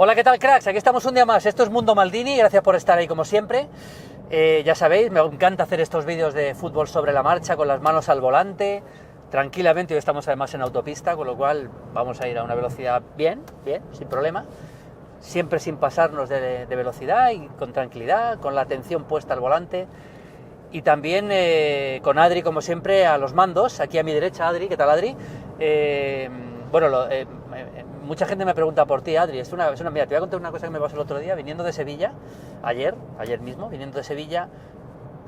Hola, ¿qué tal, cracks? Aquí estamos un día más. Esto es Mundo Maldini, gracias por estar ahí como siempre. Ya sabéis, me encanta hacer estos vídeos de fútbol sobre la marcha, con las manos al volante, tranquilamente. Hoy estamos además en autopista, con lo cual vamos a ir a una velocidad bien, sin problema. Siempre sin pasarnos de velocidad y con tranquilidad, con la atención puesta al volante. Y también con Adri, como siempre, a los mandos. Aquí a mi derecha, Adri. ¿Qué tal, Adri? Mucha gente me pregunta por ti, Adri. Mira, te voy a contar una cosa que me pasó el otro día, viniendo de Sevilla, ayer mismo, viniendo de Sevilla,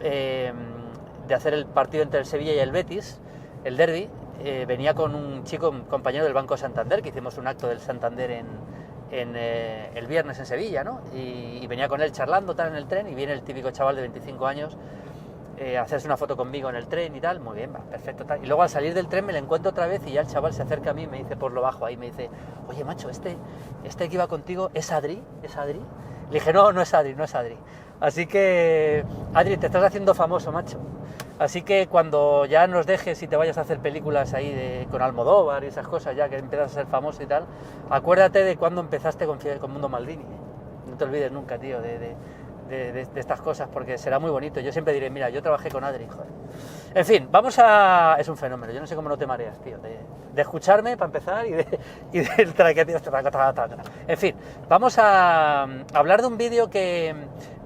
de hacer el partido entre el Sevilla y el Betis, el derbi. Venía con un chico, un compañero del Banco Santander, que hicimos un acto del Santander el viernes en Sevilla, ¿no? Y venía con él charlando, tal, en el tren, y viene el típico chaval de 25 años hacerse una foto conmigo en el tren y tal. Muy bien, va, perfecto, tal. Y luego al salir del tren me lo encuentro otra vez y ya el chaval se acerca a mí y me dice por lo bajo ahí, me dice: oye, macho, este que iba contigo, ¿es Adri? ¿Es Adri? Le dije: no es Adri, no es Adri. Así que, Adri, te estás haciendo famoso, macho. Así que cuando ya nos dejes y te vayas a hacer películas ahí con Almodóvar y esas cosas, ya que empiezas a ser famoso y tal, acuérdate de cuando empezaste con Mundo Maldini, ¿eh? No te olvides nunca, tío, de estas cosas, porque será muy bonito. Yo siempre diré: mira, yo trabajé con Adri, joder. En fin, es un fenómeno. Yo no sé cómo no te mareas, tío, de escucharme, para empezar, en fin, vamos a hablar de un vídeo que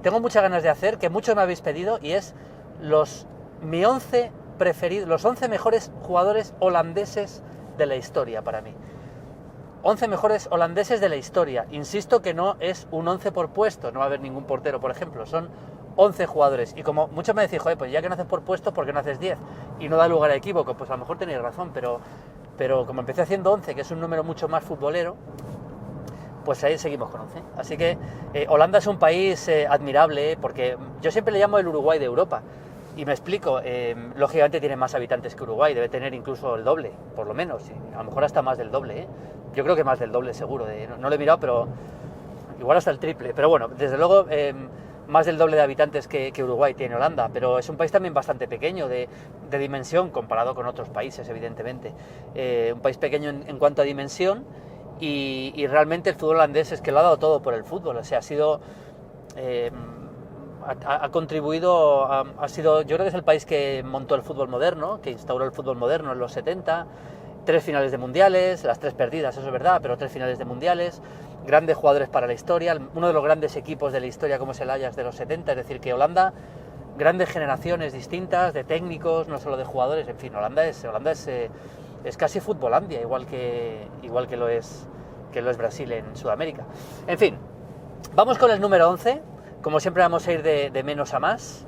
tengo muchas ganas de hacer, que muchos me habéis pedido, y es los 11 preferidos, los 11 mejores jugadores holandeses de la historia para mí. 11 mejores holandeses de la historia. Insisto que no es un 11 por puesto, no va a haber ningún portero, por ejemplo. Son 11 jugadores. Y como muchos me decís: joder, pues ya que no haces por puesto, ¿por qué no haces 10? Y no da lugar a equívoco. Pues a lo mejor tenéis razón, pero como empecé haciendo 11, que es un número mucho más futbolero, pues ahí seguimos con 11. Así que Holanda es un país admirable, porque yo siempre le llamo el Uruguay de Europa. Y me explico, lógicamente tiene más habitantes que Uruguay, debe tener incluso el doble, por lo menos, y a lo mejor hasta más del doble, ¿eh? Yo creo que más del doble seguro, no lo he mirado, pero igual hasta el triple. Pero bueno, desde luego más del doble de habitantes que Uruguay tiene Holanda, pero es un país también bastante pequeño de dimensión comparado con otros países, evidentemente. Un país pequeño en cuanto a dimensión, y realmente el fútbol holandés es que lo ha dado todo por el fútbol. O sea, ha sido... ha contribuido, ha sido, yo creo que es el país que montó el fútbol moderno, que instauró el fútbol moderno en los 70, 3 finales de mundiales, las 3 perdidas, eso es verdad, pero 3 finales de mundiales, grandes jugadores para la historia, uno de los grandes equipos de la historia como es el Ajax de los 70, es decir, que Holanda, grandes generaciones distintas de técnicos, no solo de jugadores, en fin, Holanda es casi Futbolandia, igual que lo es Brasil en Sudamérica. En fin, vamos con el número 11. Como siempre vamos a ir de menos a más.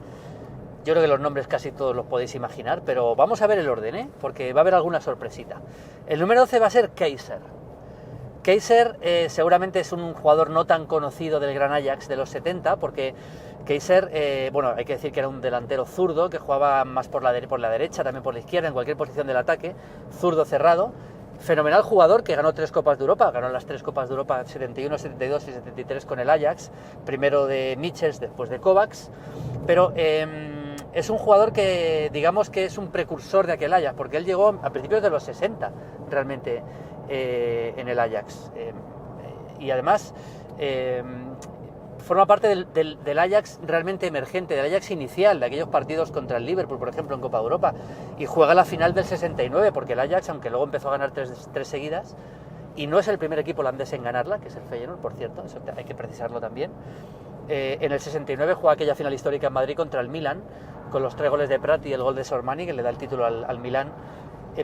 Yo creo que los nombres casi todos los podéis imaginar, pero vamos a ver el orden, ¿eh? Porque va a haber alguna sorpresita. El número 11 va a ser Keizer. Keizer seguramente es un jugador no tan conocido del Gran Ajax de los 70, porque Keizer, hay que decir que era un delantero zurdo, que jugaba más por la derecha, también por la izquierda, en cualquier posición del ataque, zurdo cerrado. Fenomenal jugador, que ganó 3 Copas de Europa, ganó las 3 Copas de Europa 71, 72 y 73 con el Ajax, primero de Michels, después de Kovacs, pero es un jugador que digamos que es un precursor de aquel Ajax, porque él llegó a principios de los 60 realmente en el Ajax, y además forma parte del Ajax realmente emergente, del Ajax inicial, de aquellos partidos contra el Liverpool, por ejemplo, en Copa de Europa, y juega la final del 69, porque el Ajax, aunque luego empezó a ganar 3 seguidas, y no es el primer equipo holandés en ganarla, que es el Feyenoord, por cierto, eso hay que precisarlo también. En el 69 juega aquella final histórica en Madrid contra el Milan, con los 3 goles de Prat y el gol de Sormani, que le da el título al Milan,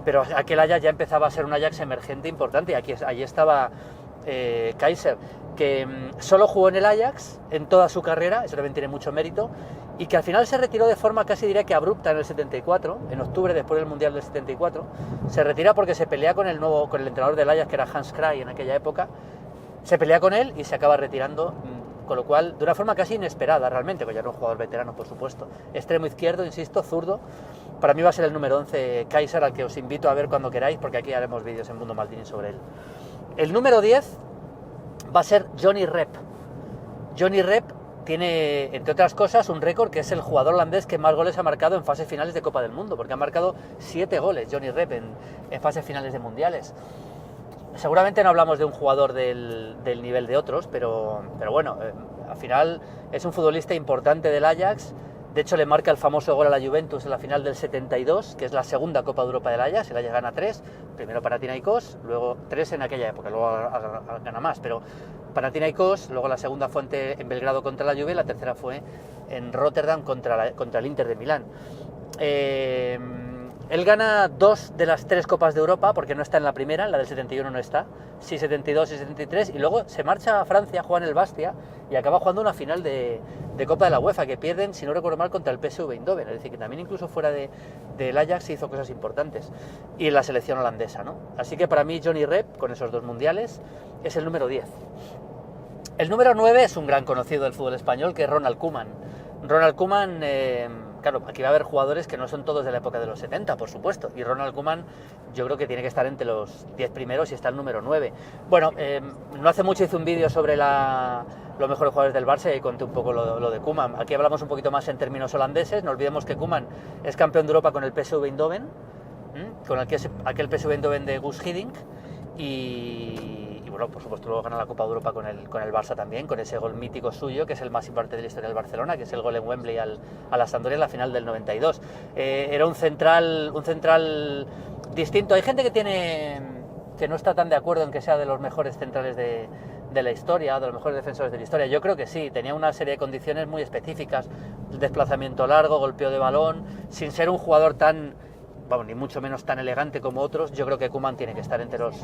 pero aquel Ajax ya empezaba a ser un Ajax emergente importante, y allí estaba Keizer, que solo jugó en el Ajax en toda su carrera, eso también tiene mucho mérito, y que al final se retiró de forma casi diría que abrupta en el 74, en octubre, después del Mundial del 74, se retira porque se pelea con el entrenador del Ajax, que era Hans Kraaij en aquella época, se pelea con él y se acaba retirando, con lo cual, de una forma casi inesperada realmente, porque ya era un jugador veterano, por supuesto. Extremo izquierdo, insisto, zurdo. Para mí va a ser el número 11, Keizer, al que os invito a ver cuando queráis, porque aquí haremos vídeos en Mundo Maldini sobre él. El número 10 va a ser Johnny Rep. Johnny Rep tiene, entre otras cosas, un récord, que es el jugador holandés que más goles ha marcado en fases finales de Copa del Mundo, porque ha marcado 7 goles Johnny Rep en fases finales de mundiales. seguramente no hablamos de un jugador del nivel de otros, pero bueno, al final es un futbolista importante del Ajax. De hecho, le marca el famoso gol a la Juventus en la final del 72, que es la segunda Copa de Europa del Ajax. El Ajax gana 3, primero Panathinaikos, luego 3 en aquella época, luego gana más, pero Panathinaikos, luego la segunda fue en Belgrado contra la Juve, la tercera fue en Rotterdam contra el Inter de Milán. Él gana 2 de las 3 Copas de Europa, porque no está en la primera, en la del 71 no está, sí 72 y 73, y luego se marcha a Francia, juega en el Bastia, y acaba jugando una final de Copa de la UEFA, que pierden, si no recuerdo mal, contra el PSV Eindhoven, es decir, que también incluso fuera del Ajax hizo cosas importantes, y en la selección holandesa, ¿no? Así que para mí Johnny Rep, con esos 2 mundiales, es el número 10. El número 9 es un gran conocido del fútbol español, que es Ronald Koeman. Ronald Koeman, claro, aquí va a haber jugadores que no son todos de la época de los 70, por supuesto, y Ronald Koeman yo creo que tiene que estar entre los 10 primeros y está el número 9. Bueno, no hace mucho hice un vídeo sobre los mejores jugadores del Barça y conté un poco lo de Koeman. Aquí hablamos un poquito más en términos holandeses. No olvidemos que Koeman es campeón de Europa con el PSV Eindhoven, con aquel PSV Eindhoven de Guus Hiddink, y bueno, por supuesto luego gana la Copa de Europa con el Barça también, con ese gol mítico suyo, que es el más importante de la historia del Barcelona, que es el gol en Wembley a la Sampdoria en la final del 92. Era un central distinto. Hay gente que no está tan de acuerdo en que sea de los mejores centrales de la historia, de los mejores defensores de la historia. Yo creo que sí, tenía una serie de condiciones muy específicas: desplazamiento largo, golpeo de balón, sin ser un jugador tan, vamos, ni mucho menos tan elegante como otros. Yo creo que Koeman tiene que estar entre los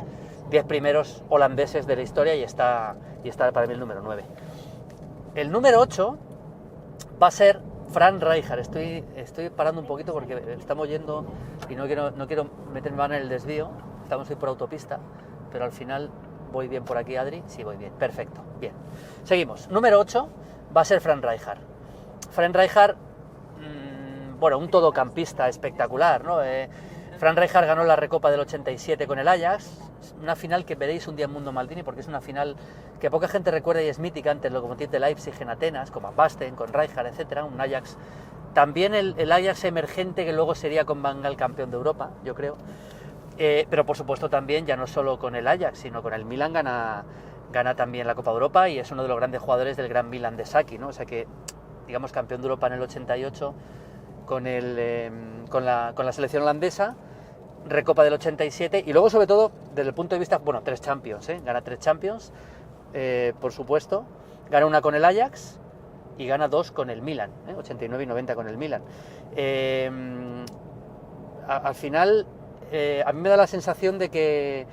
10 primeros holandeses de la historia y está para mí el número 9. El número 8 va a ser Frank Rijkaard. Estoy parando un poquito porque estamos yendo y no quiero meterme en el desvío. Estamos hoy por autopista, pero al final voy bien por aquí, Adri. Sí, voy bien, perfecto, bien. Seguimos. Número 8 va a ser Frank Rijkaard. Frank Rijkaard, bueno, un todocampista espectacular, ¿no? Frank Rijkaard ganó la Recopa del 87 con el Ajax, una final que veréis un día en Mundo Maldini, porque es una final que poca gente recuerda y es mítica, ante el Lokomotiv de Leipzig en Atenas, con Van Basten, con Rijkaard, etcétera. Un Ajax, también el Ajax emergente, que luego sería con Van Gaal campeón de Europa, yo creo. Pero por supuesto también, ya no solo con el Ajax, sino con el Milan gana también la Copa de Europa, y es uno de los grandes jugadores del gran Milan de Saki, ¿no? O sea que, digamos, campeón de Europa en el 88 con la selección holandesa, Recopa del 87, y luego sobre todo desde el punto de vista, bueno, 3 Champions, gana 3 Champions, por supuesto, gana una con el Ajax y gana 2 con el Milan, 89 y 90 con el Milan. Al final, a mí me da la sensación de que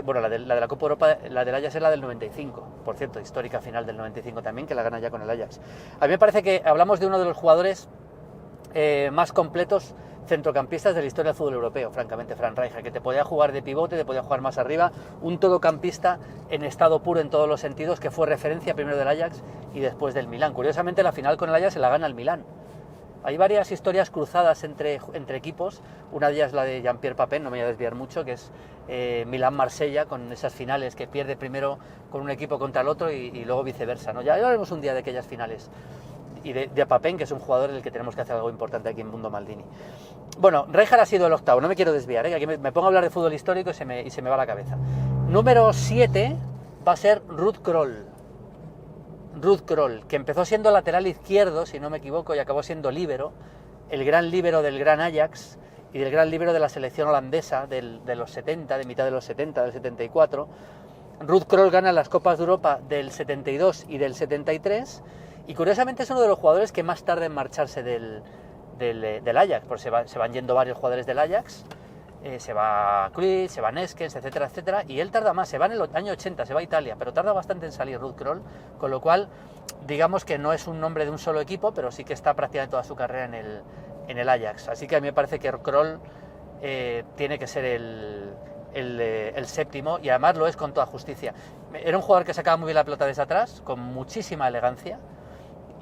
bueno, la de la Copa Europa, la del Ajax es la del 95, por cierto, histórica final del 95 también, que la gana ya con el Ajax. A mí me parece que hablamos de uno de los jugadores más completos centrocampistas de la historia del fútbol europeo, francamente, Frank Rijkaard, que te podía jugar de pivote, te podía jugar más arriba, un todocampista en estado puro en todos los sentidos, que fue referencia primero del Ajax y después del Milán. Curiosamente, la final con el Ajax se la gana el Milán. Hay varias historias cruzadas entre equipos. Una de ellas es la de Jean-Pierre Papin, no me voy a desviar mucho, que es Milán-Marsella, con esas finales que pierde primero con un equipo contra el otro y luego viceversa, ¿no? Ya hablaremos un día de aquellas finales. Y de Papin, que es un jugador en el que tenemos que hacer algo importante aquí en Mundo Maldini. Bueno, Rijkaard ha sido el octavo, no me quiero desviar, aquí me pongo a hablar de fútbol histórico y se me va la cabeza. Número 7 va a ser Ruud Krol. Ruud Krol, que empezó siendo lateral izquierdo, si no me equivoco, y acabó siendo líbero, el gran líbero del gran Ajax y del gran líbero de la selección holandesa de los 70, de mitad de los 70, del 74. Ruud Krol gana las Copas de Europa del 72 y del 73, y curiosamente es uno de los jugadores que más tarda en marcharse del Ajax, porque se van yendo varios jugadores del Ajax, se va Cruyff, se va Neskens, etcétera, etcétera, y él tarda más, se va en el año 80, se va a Italia, pero tarda bastante en salir Ruud Krol, con lo cual digamos que no es un nombre de un solo equipo, pero sí que está prácticamente toda su carrera en el Ajax, así que a mí me parece que Krol tiene que ser el séptimo, y además lo es con toda justicia. Era un jugador que sacaba muy bien la pelota desde atrás, con muchísima elegancia,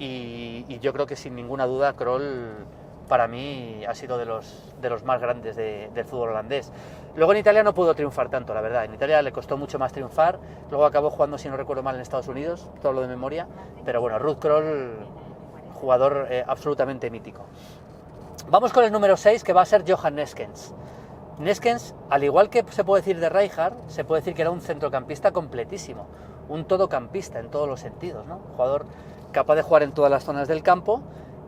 y yo creo que sin ninguna duda Krol para mí ha sido de los más grandes del fútbol holandés. Luego en Italia no pudo triunfar tanto, la verdad. En Italia le costó mucho más triunfar. Luego acabó jugando, si no recuerdo mal, en Estados Unidos, todo lo de memoria. Pero bueno, Ruud Krol, jugador absolutamente mítico. Vamos con el número 6, que va a ser Johan Neskens. Neskens, al igual que se puede decir de Rijkaard, se puede decir que era un centrocampista completísimo, un todocampista en todos los sentidos, ¿no? Un jugador capaz de jugar en todas las zonas del campo,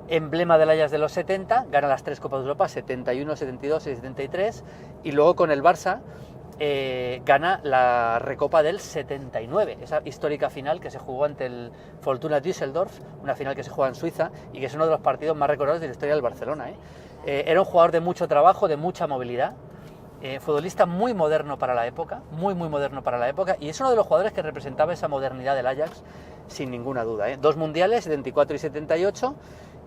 emblema del Ajax de los 70, gana las 3 Copas de Europa, 71, 72 y 73, y luego con el Barça gana la Recopa del 79, esa histórica final que se jugó ante el Fortuna Düsseldorf, una final que se juega en Suiza y que es uno de los partidos más recordados de la historia del Barcelona. Era un jugador de mucho trabajo, de mucha movilidad, futbolista muy moderno para la época, muy moderno para la época, y es uno de los jugadores que representaba esa modernidad del Ajax sin ninguna duda. 2 mundiales, 74 y 78,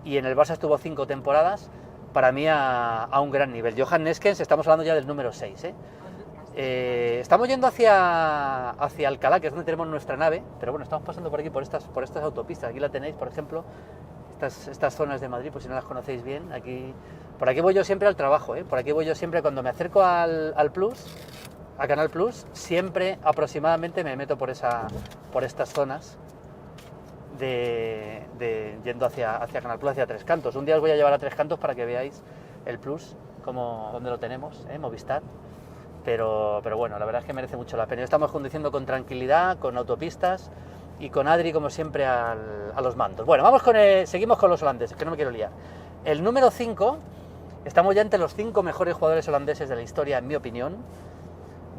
y en el Barça estuvo 5 temporadas, para mí a un gran nivel. Johan Neskens, estamos hablando ya del número 6. Estamos yendo hacia Alcalá, que es donde tenemos nuestra nave, pero bueno, estamos pasando por aquí, por estas autopistas. Aquí la tenéis, por ejemplo, estas zonas de Madrid, pues si no las conocéis bien, por aquí voy yo siempre al trabajo, por aquí voy yo siempre cuando me acerco al Plus, a Canal Plus, siempre aproximadamente me meto por estas zonas yendo hacia Canal Plus, hacia Tres Cantos. Un día os voy a llevar a Tres Cantos para que veáis el Plus, donde lo tenemos, Movistar. Pero bueno, la verdad es que merece mucho la pena. Estamos conduciendo con tranquilidad, con autopistas y con Adri, como siempre, a los mandos. Bueno, seguimos con los holandeses, que no me quiero liar. El número 5, estamos ya entre los 5 mejores jugadores holandeses de la historia, en mi opinión,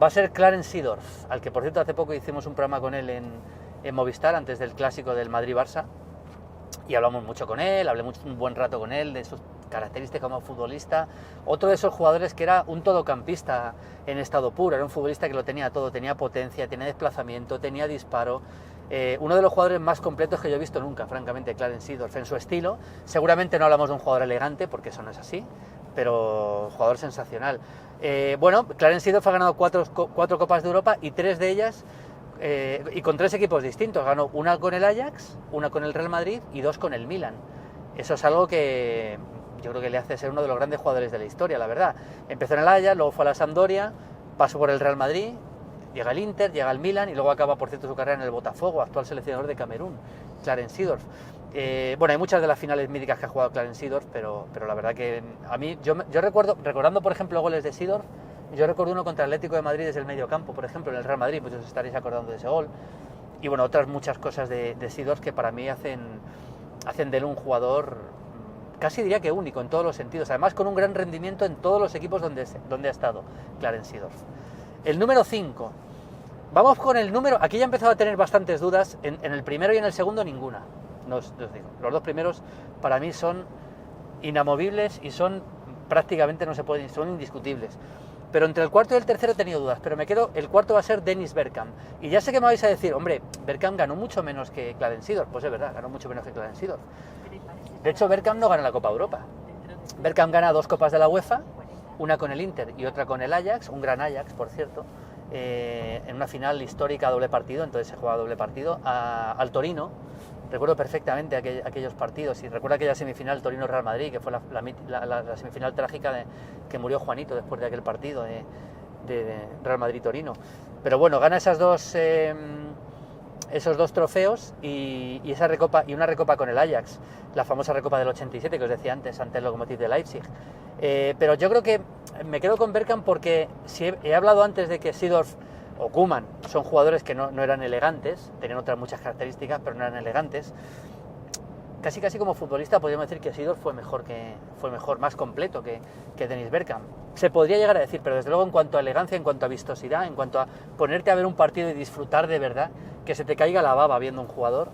va a ser Clarence Seedorf, al que por cierto hace poco hicimos un programa con él en Movistar, antes del clásico del Madrid-Barça, y hablamos mucho con él, hablé un buen rato con él de sus características como futbolista. Otro de esos jugadores que era un todocampista en estado puro, era un futbolista que lo tenía todo, tenía potencia, tenía desplazamiento, tenía disparo. Uno de los jugadores más completos que yo he visto nunca, francamente, Clarence Seedorf, en su estilo. Seguramente no hablamos de un jugador elegante, porque eso no es así, pero jugador sensacional. Clarence Seedorf ha ganado 4 Copas de Europa y 3 de ellas y con 3 equipos distintos. Ganó una con el Ajax, una con el Real Madrid y 2 con el Milan. Eso es algo que yo creo que le hace ser uno de los grandes jugadores de la historia, la verdad. Empezó en el Ajax, luego fue a la Sampdoria, pasó por el Real Madrid, llega al Inter, llega al Milan y luego acaba, por cierto, su carrera en el Botafogo, actual seleccionador de Camerún, Clarence Seedorf. Hay muchas de las finales míticas que ha jugado Clarence Seedorf, pero la verdad que a mí, yo recordando, por ejemplo, goles de Seedorf, yo recuerdo uno contra el Atlético de Madrid desde el medio campo, por ejemplo, en el Real Madrid, pues os estaréis acordando de ese gol. Y bueno, otras muchas cosas de Seedorf que para mí hacen de él un jugador casi diría que único en todos los sentidos, además con un gran rendimiento en todos los equipos donde ha estado Clarence Seedorf. El número 5, vamos con el número, aquí ya he empezado a tener bastantes dudas, en el primero y en el segundo ninguna, os digo, los 2 primeros para mí son inamovibles y son prácticamente, son indiscutibles. Pero entre el cuarto y el tercero he tenido dudas, pero el cuarto va a ser Dennis Bergkamp. Y ya sé que me vais a decir, hombre, Bergkamp ganó mucho menos que Clarence Seedorf. Pues es verdad, ganó mucho menos que Clarence Seedorf. De hecho, Bergkamp no gana la Copa Europa. Bergkamp gana 2 Copas de la UEFA, una con el Inter y otra con el Ajax, un gran Ajax, por cierto, en una final histórica doble partido, entonces se juega doble partido, al Torino. Recuerdo perfectamente aquellos partidos y recuerdo aquella semifinal Torino-Real Madrid, que fue la semifinal trágica que murió Juanito después de aquel partido de Real Madrid-Torino. Pero bueno, gana esos dos trofeos y una recopa con el Ajax, la famosa recopa del 87 que os decía antes, ante el Lokomotiv de Leipzig. Pero yo creo que me quedo con Bergkamp porque si he hablado antes de que Seedorf o Koeman son jugadores que no eran elegantes, tenían otras muchas características, pero no eran elegantes. Casi como futbolista podríamos decir que Seedorf fue mejor, más completo que Dennis Bergkamp. Se podría llegar a decir, pero desde luego en cuanto a elegancia, en cuanto a vistosidad, en cuanto a ponerte a ver un partido y disfrutar de verdad, que se te caiga la baba viendo un jugador,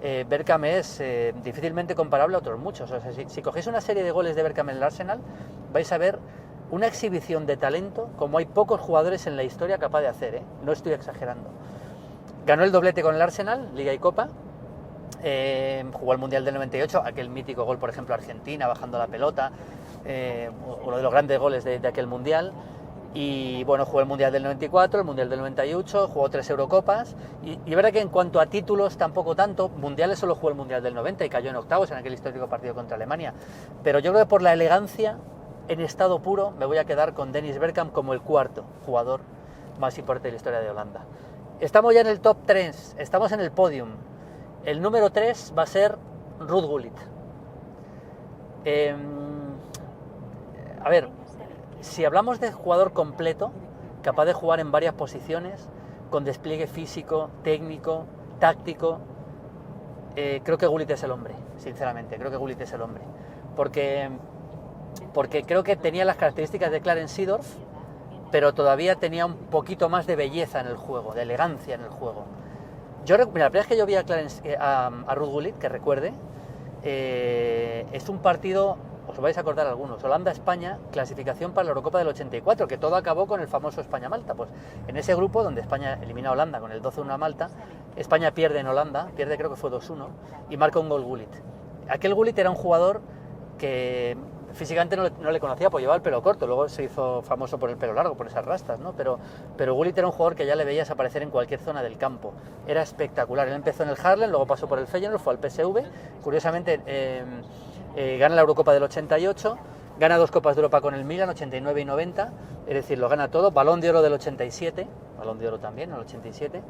Bergkamp es difícilmente comparable a otros muchos. O sea, si cogéis una serie de goles de Bergkamp en el Arsenal, vais a ver una exhibición de talento como hay pocos jugadores en la historia capaz de hacer, no estoy exagerando. Ganó el doblete con el Arsenal, Liga y Copa, jugó el Mundial del 98, aquel mítico gol, por ejemplo, Argentina bajando la pelota, uno de los grandes goles de aquel Mundial. Y bueno, jugó el Mundial del 94, el Mundial del 98, jugó 3 Eurocopas y es verdad que en cuanto a títulos tampoco tanto, mundiales solo jugó el Mundial del 90 y cayó en octavos en aquel histórico partido contra Alemania, pero yo creo que por la elegancia en estado puro me voy a quedar con Dennis Bergkamp como el 4º jugador más importante de la historia de Holanda. Estamos ya en el top 3, estamos en el podium. El número 3 va a ser Ruud Gullit. A ver, si hablamos de jugador completo, capaz de jugar en varias posiciones, con despliegue físico, técnico, táctico, creo que Gullit es el hombre, sinceramente, creo que Gullit es el hombre. Porque creo que tenía las características de Clarence Seedorf, pero todavía tenía un poquito más de belleza en el juego, de elegancia en el juego. Mira, la primera vez que yo vi a Ruud Gullit, que recuerde, es un partido, os vais a acordar algunos, Holanda-España, clasificación para la Eurocopa del 84, que todo acabó con el famoso España-Malta. Pues en ese grupo, donde España elimina a Holanda con el 12-1 a Malta, España pierde en Holanda, pierde creo que fue 2-1, y marca un gol Gullit. Aquel Gullit era un jugador que físicamente no le conocía por llevar el pelo corto, luego se hizo famoso por el pelo largo, por esas rastas, ¿no? Pero Gullit era un jugador que ya le veías aparecer en cualquier zona del campo, era espectacular. Él empezó en el Haarlem, luego pasó por el Feyenoord, fue al PSV, curiosamente gana la Eurocopa del 88, gana 2 Copas de Europa con el Milan, 89 y 90, es decir, lo gana todo, Balón de Oro del 87, Balón de Oro también, en el 87,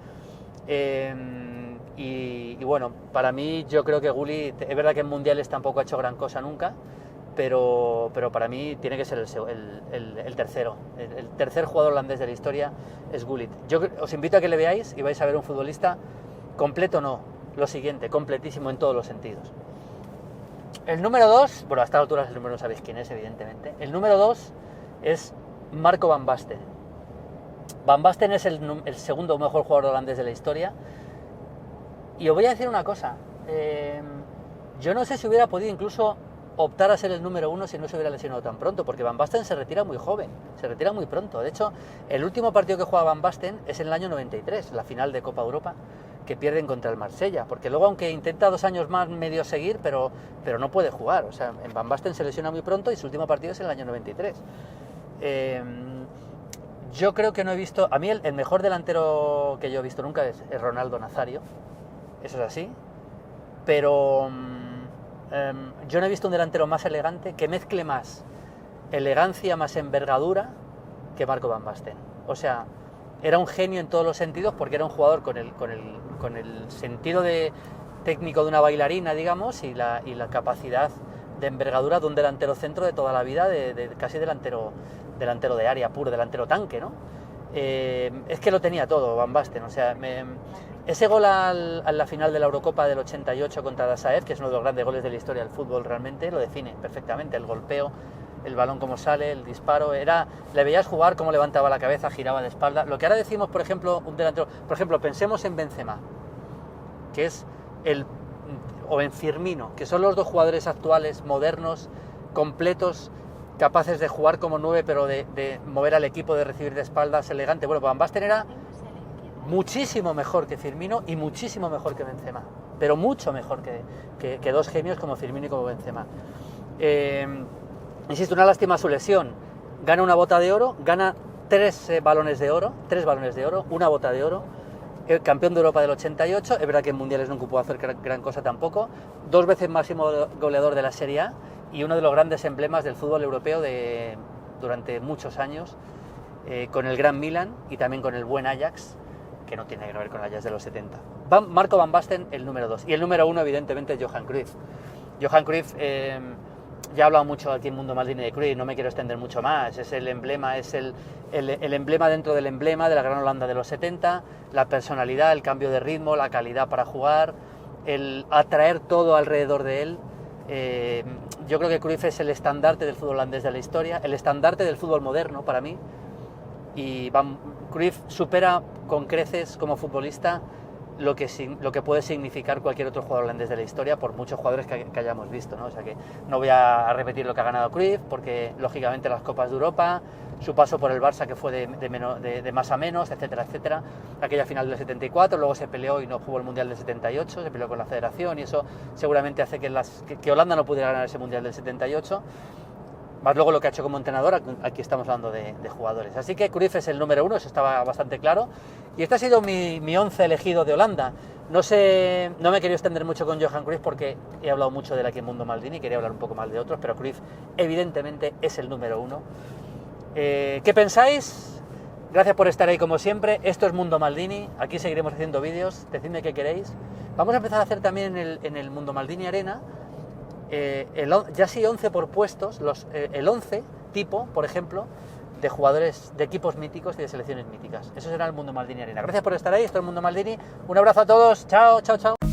y bueno, para mí yo creo que Gullit, es verdad que en mundiales tampoco ha hecho gran cosa nunca, pero para mí tiene que ser el tercero. El tercer jugador holandés de la historia es Gullit. Yo os invito a que le veáis y vais a ver un futbolista completo, no, lo siguiente, completísimo en todos los sentidos. El número 2, bueno, a esta altura el número no sabéis quién es, evidentemente. El número 2 es Marco van Basten. Van Basten es el segundo mejor jugador holandés de la historia. Y os voy a decir una cosa, yo no sé si hubiera podido incluso optar a ser el número 1 si no se hubiera lesionado tan pronto, porque Van Basten se retira muy joven, se retira muy pronto. De hecho, el último partido que juega Van Basten es en el año 93, la final de Copa Europa, que pierden contra el Marsella, porque luego, aunque intenta 2 años más medio seguir, pero no puede jugar. O sea, en Van Basten se lesiona muy pronto y su último partido es en el año 93. Yo creo que no he visto, a mí el mejor delantero que yo he visto nunca es Ronaldo Nazario, eso es así, pero yo no he visto un delantero más elegante, que mezcle más elegancia, más envergadura que Marco van Basten. O sea, era un genio en todos los sentidos, porque era un jugador con el sentido técnico de una bailarina, digamos, y la capacidad de envergadura de un delantero centro de toda la vida, de casi delantero de área puro, delantero tanque, ¿no? Es que lo tenía todo Van Basten. O sea, ese gol a la final de la Eurocopa del 88 contra Dasaev, que es uno de los grandes goles de la historia del fútbol, realmente lo define perfectamente. El golpeo, el balón como sale, el disparo, le veías jugar, cómo levantaba la cabeza, giraba de espalda. Lo que ahora decimos, por ejemplo, un delantero, por ejemplo, pensemos en Benzema, que es o en Firmino, que son los dos jugadores actuales, modernos, completos, capaces de jugar como 9, pero de mover al equipo, de recibir de espaldas, elegante. Bueno, Van Basten era muchísimo mejor que Firmino y muchísimo mejor que Benzema, pero mucho mejor que dos genios como Firmino y como Benzema. Insisto, una lástima su lesión. Gana una bota de oro, gana 3 balones de oro, una bota de oro, campeón de Europa del 88, es verdad que en mundiales no pudo hacer gran cosa tampoco, 2 veces máximo goleador de la Serie A y uno de los grandes emblemas del fútbol europeo durante muchos años, con el Gran Milan y también con el buen Ajax, que no tiene que ver con el Ajax de los 70. Marco van Basten, el número 2. Y el número 1, evidentemente, es Johan Cruyff. Johan Cruyff, ya he hablado mucho aquí en Mundo Maldini de Cruyff, no me quiero extender mucho más. Es el emblema, es el emblema dentro del emblema de la Gran Holanda de los 70, la personalidad, el cambio de ritmo, la calidad para jugar, el atraer todo alrededor de él. Yo creo que Cruyff es el estandarte del fútbol holandés de la historia, el estandarte del fútbol moderno para mí, y Cruyff supera con creces como futbolista lo que puede significar cualquier otro jugador holandés de la historia, por muchos jugadores que hayamos visto, ¿no? O sea que no voy a repetir lo que ha ganado Cruyff, porque lógicamente las Copas de Europa, su paso por el Barça, que fue de más a menos, etcétera, etcétera, aquella final del 74, luego se peleó y no jugó el Mundial del 78, se peleó con la Federación, y eso seguramente hace que Holanda no pudiera ganar ese Mundial del 78, más luego lo que ha hecho como entrenador. Aquí estamos hablando de jugadores. Así que Cruyff es el número 1, eso estaba bastante claro. Y este ha sido mi 11 elegido de Holanda. No me he querido extender mucho con Johan Cruyff porque he hablado mucho de él aquí en Mundo Maldini, quería hablar un poco más de otros, pero Cruyff evidentemente es el número 1. ¿Qué pensáis? Gracias por estar ahí como siempre. Esto es Mundo Maldini, aquí seguiremos haciendo vídeos, decidme qué queréis. Vamos a empezar a hacer también en el Mundo Maldini Arena, ya sí 11 por puestos, el 11 tipo, por ejemplo, de jugadores de equipos míticos y de selecciones míticas. Eso será el Mundo Maldini Arena. Gracias por estar ahí, esto es el Mundo Maldini. Un abrazo a todos, chao, chao, chao.